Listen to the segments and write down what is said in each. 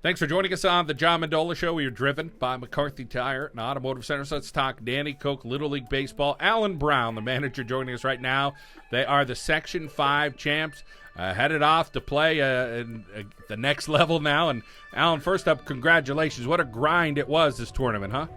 Thanks for joining us on the John Mendola Show. We are driven by McCarthy Tire and Automotive Center. So let's talk Nanticoke Little League Baseball. Alan Brown, the manager, joining us right now. They are the Section 5 champs, headed off to play in the next level now. And, Alan, first up, congratulations. What a grind it was, this tournament, huh?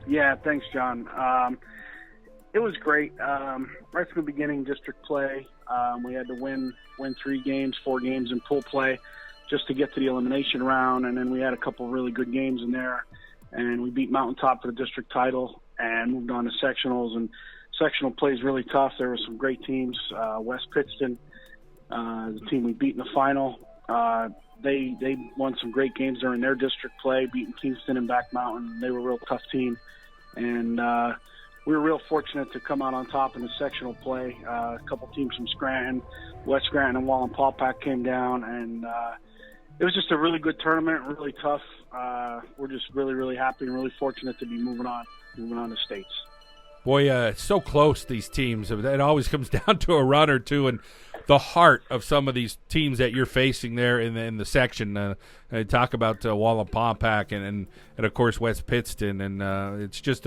Yeah, thanks, John. It was great. Right from the beginning, district play, we had to win 4 games in pool play, just to get to the elimination round, and then we had a couple really good games in there, and we beat Mountaintop for the district title and moved on to sectionals. And sectional play is really tough. There were some great teams. West Pittston, the team we beat in the final, they won some great games during their district play, beating Kingston and Back Mountain. They were a real tough team, and we were real fortunate to come out on top in the sectional play. A couple teams from Scranton, West Scranton and Wallenpaupack came down, and it was just a really good tournament, really tough. We're just really, really happy and really fortunate to be moving on to states. Boy, it's so close, these teams. It always comes down to a run or two, and the heart of some of these teams that you're facing there in the section. Talk about Wallenpaupack and of course West Pittston, and it's just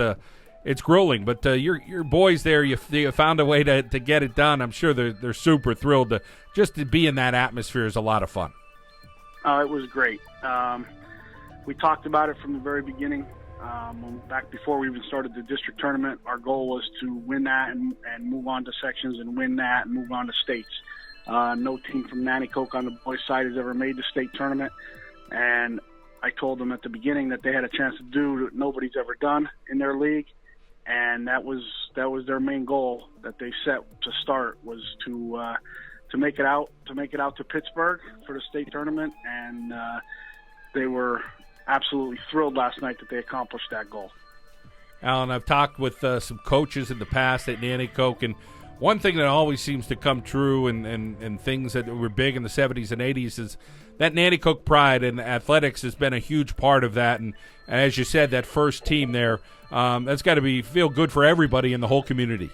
it's grueling. But your boys there, you found a way to get it done. I'm sure they're super thrilled to be in that atmosphere. Is a lot of fun. It was great. We talked about it from the very beginning. Back before we even started the district tournament, our goal was to win that and move on to sections, and win that and move on to states. No team from Nanticoke on the boys' side has ever made the state tournament, and I told them at the beginning that they had a chance to do what nobody's ever done in their league, and that was their main goal that they set to start, was to make it out to Pittsburgh for the state tournament, and they were absolutely thrilled last night that they accomplished that goal. Alan, I've talked with some coaches in the past at Nanticoke, and one thing that always seems to come true and things that were big in the 70s and 80s is that Nanticoke pride, and athletics has been a huge part of that. And as you said, that first team there, that's got to feel good for everybody in the whole community.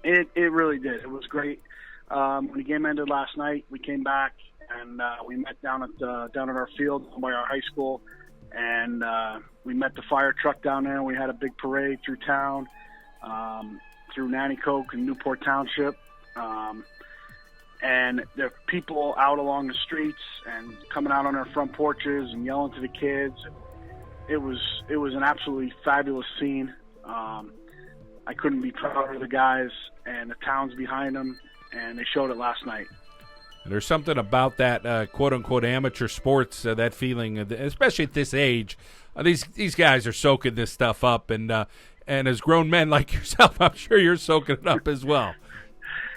It really did. It was great. When the game ended last night, we came back and we met down at our field by our high school, and we met the fire truck down there. We had a big parade through town, through Nanticoke and Newport Township, and there are people out along the streets and coming out on their front porches and yelling to the kids. It was an absolutely fabulous scene. I couldn't be prouder of the guys and the towns behind them, and they showed it last night. And there's something about that quote-unquote amateur sports, that feeling, especially at this age. These guys are soaking this stuff up, and as grown men like yourself, I'm sure you're soaking it up as well.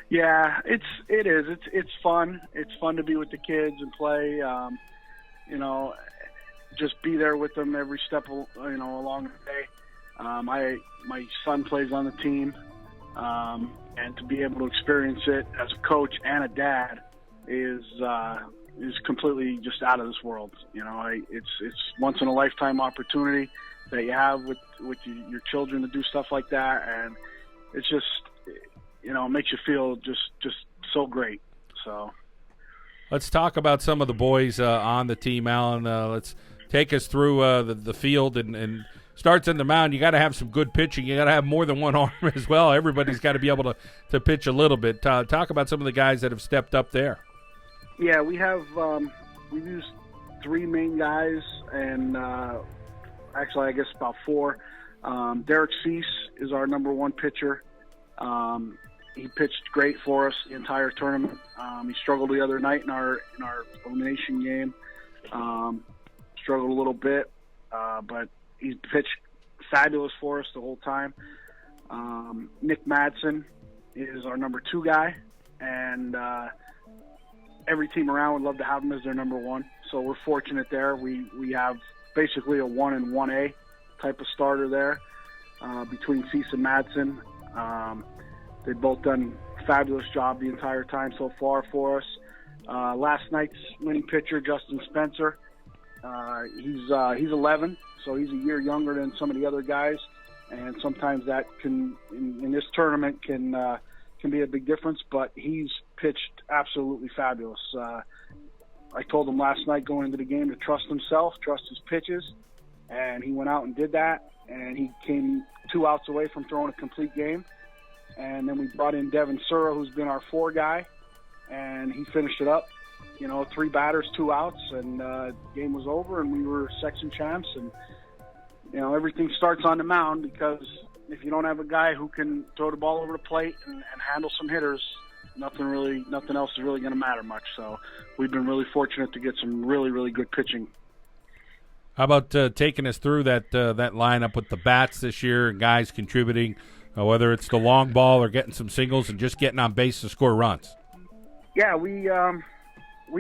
Yeah, it is. It's fun. It's fun to be with the kids and play. Just be there with them every step, along the day. My son plays on the team, and to be able to experience it as a coach and a dad is completely just out of this world. It's once in a lifetime opportunity that you have with your children to do stuff like that, and it's just it makes you feel just so great. So let's talk about some of the boys on the team, Alan. Let's take us through the field and starts in the mound. You got to have some good pitching. You got to have more than one arm as well. Everybody's got to be able to pitch a little bit. Talk about some of the guys that have stepped up there. Yeah, we have we've used 3 main guys, and actually I guess about 4. Derek Cease is our number 1 pitcher. He pitched great for us the entire tournament. He struggled the other night in our elimination game. Struggled a little bit, but he pitched fabulous for us the whole time. Nick Madsen is our number 2 guy, and every team around would love to have him as their number 1. So we're fortunate there. We have basically a 1 and 1A type of starter there between Cease and Madsen. They've both done a fabulous job the entire time so far for us. Last night's winning pitcher, Justin Spencer, he's 11, so he's a year younger than some of the other guys, and sometimes that can, in this tournament, can be a big difference. But he's pitched absolutely fabulous. I told him last night going into the game to trust himself, trust his pitches, and he went out and did that, and he came 2 outs away from throwing a complete game. And then we brought in Devin Sura, who's been our 4 guy, and he finished it up. 3 batters, 2 outs, and game was over, and we were section champs. And everything starts on the mound, because if you don't have a guy who can throw the ball over the plate and handle some hitters, nothing else is really going to matter much. So we've been really fortunate to get some really, really good pitching. How about taking us through that lineup with the bats this year and guys contributing, whether it's the long ball or getting some singles and just getting on base to score runs? Yeah, we've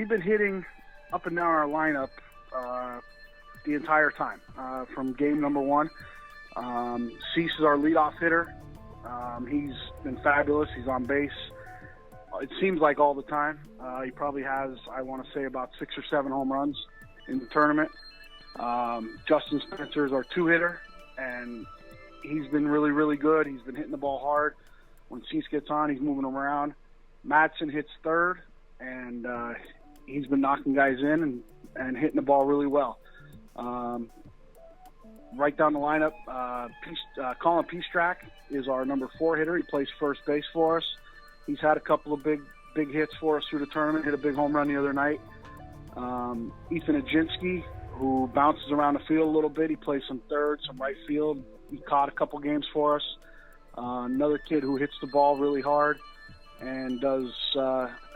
been hitting up and down our lineup the entire time from game number 1. Cease is our leadoff hitter. He's been fabulous. He's on base, it seems like, all the time. He probably has, I want to say, about 6 or 7 home runs in the tournament. Justin Spencer is our 2-hitter, and he's been really, really good. He's been hitting the ball hard. When Cease gets on, he's moving them around. Madsen hits 3rd, and he's been knocking guys in and hitting the ball really well. Right down the lineup, Colin Peastrack is our number 4 hitter. He plays first base for us. He's had a couple of big hits for us through the tournament. Hit a big home run the other night. Ethan Ajinski, who bounces around the field a little bit. He plays some third, some right field. He caught a couple games for us. Another kid who hits the ball really hard and does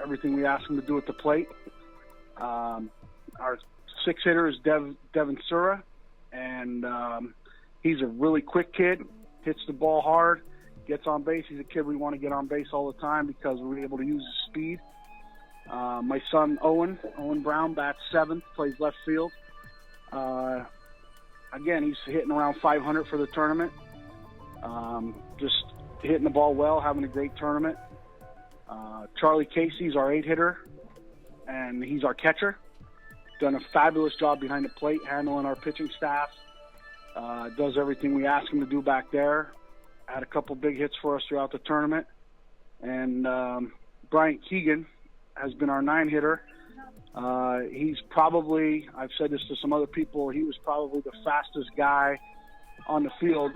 everything we ask him to do at the plate. Our 6th hitter is Devin Sura, and he's a really quick kid, hits the ball hard, gets on base. He's a kid we want to get on base all the time because we're able to use his speed. My son Owen Brown, bats 7th, plays left field. Again, he's hitting around 500 for the tournament. Just hitting the ball well, having a great tournament. Charlie Casey's our 8-hitter, and he's our catcher. Done a fabulous job behind the plate, handling our pitching staff. Does everything we ask him to do back there. Had a couple big hits for us throughout the tournament. And Bryant Keegan has been our 9-hitter. He's probably, I've said this to some other people, he was probably the fastest guy on the field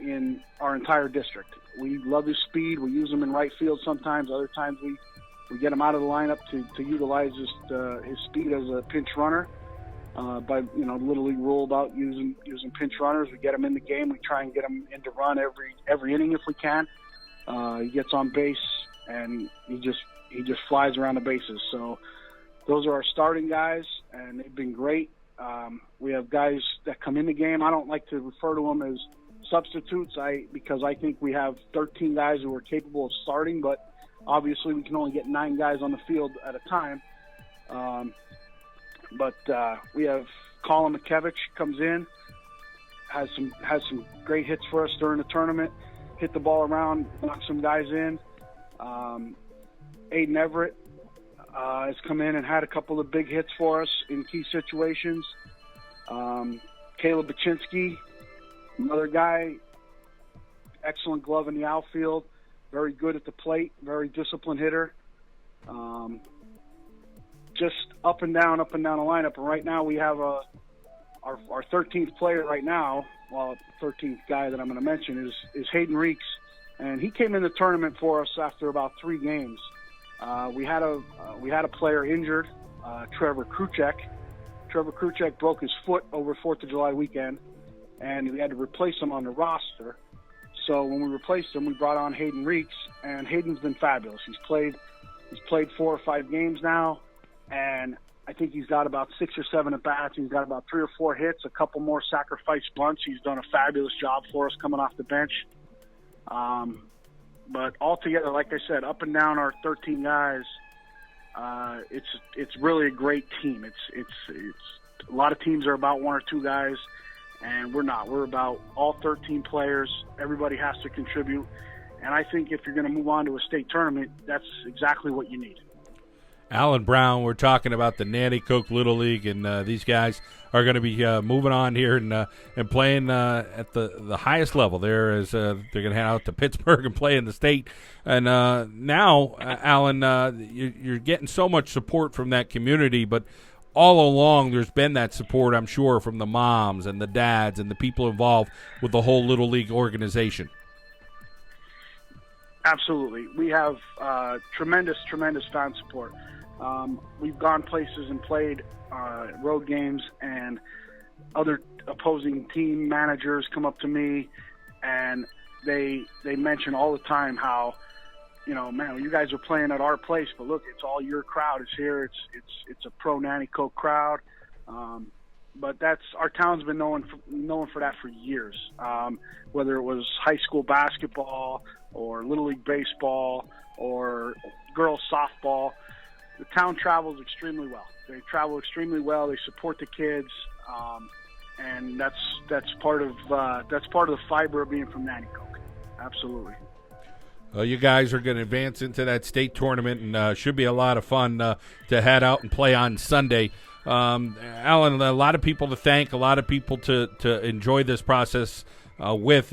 in our entire district. We love his speed. We use him in right field sometimes. Other times we get him out of the lineup to utilize his speed as a pinch runner. By Little League rule about using pinch runners, we get him in the game. We try and get him in to run every inning if we can. He gets on base and he just flies around the bases. So those are our starting guys, and they've been great. We have guys that come in the game. I don't like to refer to them as substitutes because I think we have 13 guys who are capable of starting, but obviously we can only get 9 guys on the field at a time. But we have Colin McKevich comes in, has some great hits for us during the tournament, hit the ball around, knock some guys in. Aiden Everett has come in and had a couple of big hits for us in key situations. Caleb Baczynski, another guy, excellent glove in the outfield, very good at the plate, very disciplined hitter. Just up and down the lineup. And right now we have our 13th player right now. Well, 13th guy that I'm going to mention is Hayden Reeks, and he came in the tournament for us after about 3 games. We had a player injured, Trevor Kruchek. Trevor Kruchek broke his foot over 4th of July weekend, and we had to replace him on the roster. So when we replaced him, we brought on Hayden Reeks, and Hayden's been fabulous. He's played 4 or 5 games now, and I think he's got about 6 or 7 at-bats. He's got about 3 or 4 hits, a couple more sacrifice bunts. He's done a fabulous job for us coming off the bench. But altogether, like I said, up and down our 13 guys, it's really a great team. It's a lot of teams are about 1 or 2 guys, and we're not. We're about all 13 players. Everybody has to contribute. And I think if you're going to move on to a state tournament, that's exactly what you need. Alan Brown, we're talking about the Nanticoke Little League, and these guys are going to be moving on here and playing at the highest level. They're going to head out to Pittsburgh and play in the state. And now, Alan, you're getting so much support from that community, but all along there's been that support, I'm sure, from the moms and the dads and the people involved with the whole Little League organization. Absolutely. We have tremendous fan support. We've gone places and played road games, and other opposing team managers come up to me, and they mention all the time how, man, you guys are playing at our place, but look, it's all your crowd is here. It's a pro Nanticoke crowd. But our town's been known for that for years. Whether it was high school basketball or Little League baseball or girls softball, the town travels extremely well. They travel extremely well. They support the kids, and that's part of the fiber of being from Nanticoke. Absolutely. Well, you guys are going to advance into that state tournament, and should be a lot of fun to head out and play on Sunday. Alan, a lot of people to thank, a lot of people to enjoy this process with.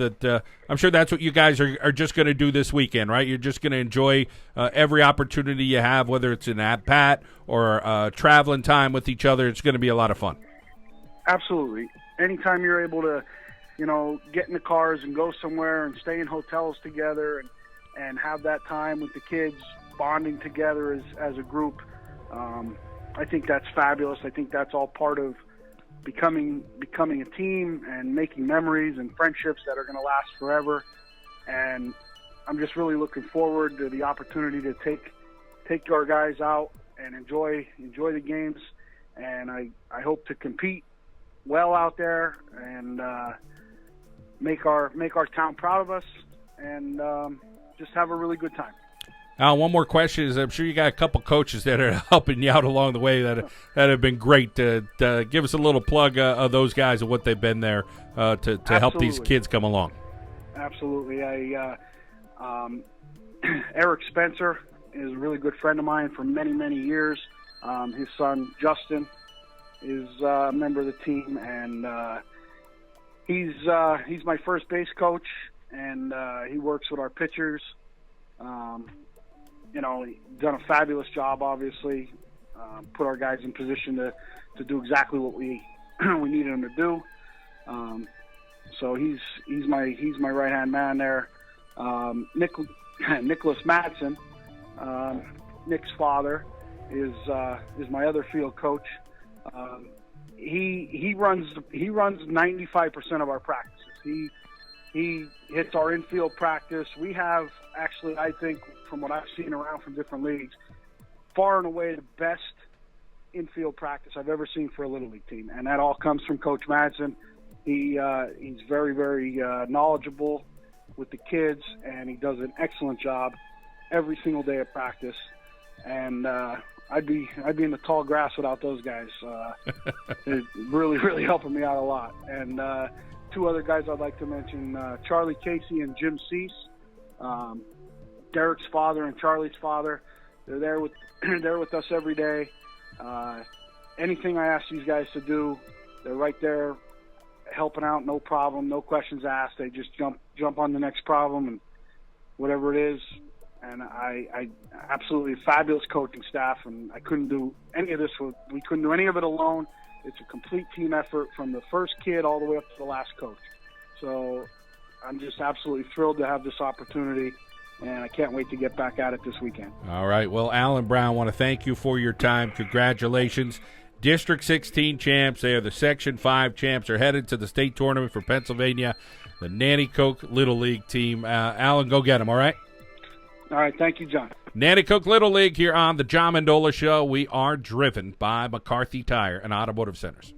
I'm sure that's what you guys are just going to do this weekend, right? You're just going to enjoy every opportunity you have, whether it's an at-bat or traveling time with each other. It's going to be a lot of fun. Absolutely. Anytime you're able to, get in the cars and go somewhere and stay in hotels together and have that time with the kids bonding together as a group, I think that's fabulous. I think that's all part of becoming a team and making memories and friendships that are going to last forever. And I'm just really looking forward to the opportunity to take our guys out and enjoy the games. And I hope to compete well out there and make our town proud of us and just have a really good time. One more question is, I'm sure you got a couple coaches that are helping you out along the way that have been great. To give us a little plug of those guys and what they've been there to help these kids come along. Absolutely. Eric Spencer is a really good friend of mine for many, many years. His son, Justin, is a member of the team, and he's my first base coach, and he works with our pitchers. Done a fabulous job, obviously, put our guys in position to do exactly what we needed them to do. So he's my right-hand man there. Nicholas Madsen, Nick's father, is my other field coach. He runs 95% of our practices. He hits our infield practice. We have, actually, I think, from what I've seen around from different leagues, far and away the best infield practice I've ever seen for a Little League team. And that all comes from Coach Madsen. He's very, very knowledgeable with the kids, and he does an excellent job every single day of practice. And I'd be in the tall grass without those guys. They're really, really helping me out a lot. And two other guys I'd like to mention, Charlie Casey and Jim Cease, Derek's father and Charlie's father. They're there with us every day. Anything I ask these guys to do, they're right there helping out, no problem, no questions asked. They just jump on the next problem and whatever it is. And I absolutely fabulous coaching staff, and I couldn't do any of this. We couldn't do any of it alone. It's a complete team effort from the first kid all the way up to the last coach. So I'm just absolutely thrilled to have this opportunity, and I can't wait to get back at it this weekend. All right. Well, Alan Brown, I want to thank you for your time. Congratulations. District 16 champs. They are the Section 5 champs. They're headed to the state tournament for Pennsylvania, the Nanticoke Little League team. Alan, go get them, all right? All right. Thank you, John. Nanticoke Little League here on the John Mendola Show. We are driven by McCarthy Tire and Automotive Centers.